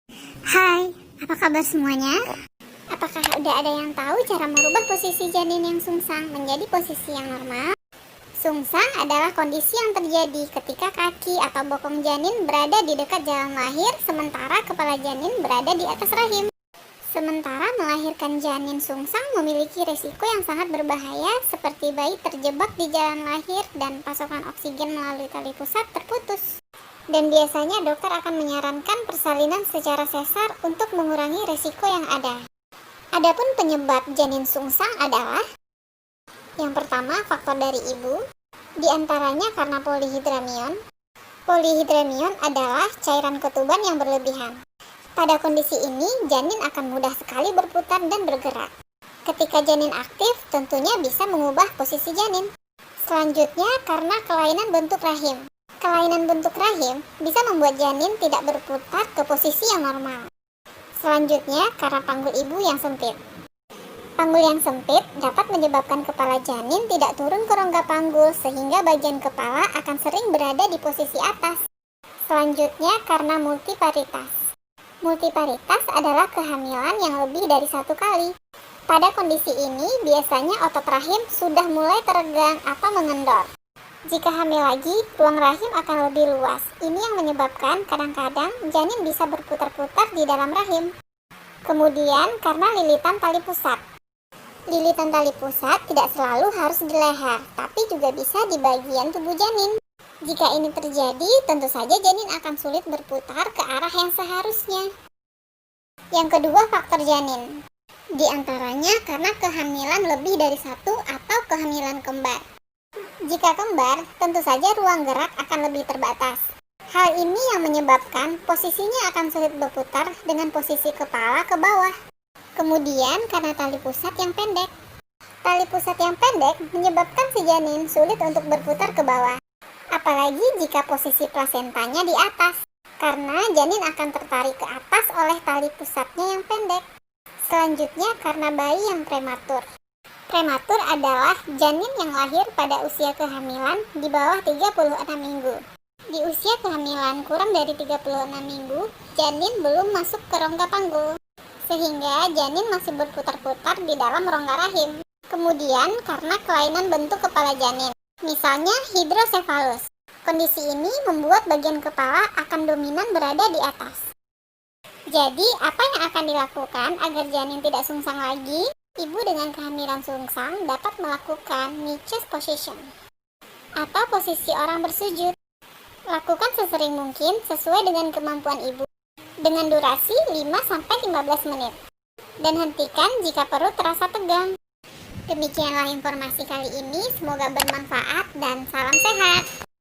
Hai, apa kabar semuanya? Apakah udah ada yang tahu cara merubah posisi janin yang sungsang menjadi posisi yang normal? Sungsang adalah kondisi yang terjadi ketika kaki atau bokong janin berada di dekat jalan lahir, sementara kepala janin berada di atas rahim. Sementara melahirkan janin sungsang memiliki resiko yang sangat berbahaya, seperti bayi terjebak di jalan lahir dan pasokan oksigen melalui tali pusat terputus. Dan biasanya dokter akan menyarankan persalinan secara sesar untuk mengurangi resiko yang ada. Adapun penyebab janin sungsang adalah yang pertama, faktor dari ibu, di antaranya karena polihidramion. Polihidramion adalah cairan ketuban yang berlebihan. Pada kondisi ini, janin akan mudah sekali berputar dan bergerak. Ketika janin aktif, tentunya bisa mengubah posisi janin. Selanjutnya, karena kelainan bentuk rahim. Kelainan bentuk rahim bisa membuat janin tidak berputar ke posisi yang normal. Selanjutnya, karena panggul ibu yang sempit. Panggul yang sempit dapat menyebabkan kepala janin tidak turun ke rongga panggul sehingga bagian kepala akan sering berada di posisi atas. Selanjutnya, karena multiparitas. Multiparitas adalah kehamilan yang lebih dari satu kali. Pada kondisi ini, biasanya otot rahim sudah mulai teregang atau mengendor. Jika hamil lagi, ruang rahim akan lebih luas. Ini yang menyebabkan kadang-kadang janin bisa berputar-putar di dalam rahim. Kemudian, karena lilitan tali pusat. Lilitan tali pusat tidak selalu harus di leher, tapi juga bisa di bagian tubuh janin. Jika ini terjadi, tentu saja janin akan sulit berputar ke arah yang seharusnya. Yang kedua, faktor janin. Di antaranya karena kehamilan lebih dari satu atau kehamilan kembar. Jika kembar, tentu saja ruang gerak akan lebih terbatas. Hal ini yang menyebabkan posisinya akan sulit berputar dengan posisi kepala ke bawah. Kemudian karena tali pusat yang pendek. Tali pusat yang pendek menyebabkan si janin sulit untuk berputar ke bawah. Apalagi jika posisi plasentanya di atas, karena janin akan tertarik ke atas oleh tali pusatnya yang pendek. Selanjutnya karena bayi yang prematur. Prematur adalah janin yang lahir pada usia kehamilan di bawah 36 minggu. Di usia kehamilan kurang dari 36 minggu, janin belum masuk ke rongga panggul, sehingga janin masih berputar-putar di dalam rongga rahim. Kemudian karena kelainan bentuk kepala janin, misalnya hidrosefalus. Kondisi ini membuat bagian kepala akan dominan berada di atas. Jadi, apa yang akan dilakukan agar janin tidak sungsang lagi? Ibu dengan kehamilan sungsang dapat melakukan knee chest position atau posisi orang bersujud. Lakukan sesering mungkin sesuai dengan kemampuan ibu dengan durasi 5-15 menit. Dan hentikan jika perut terasa tegang. Demikianlah informasi kali ini, semoga bermanfaat dan salam sehat.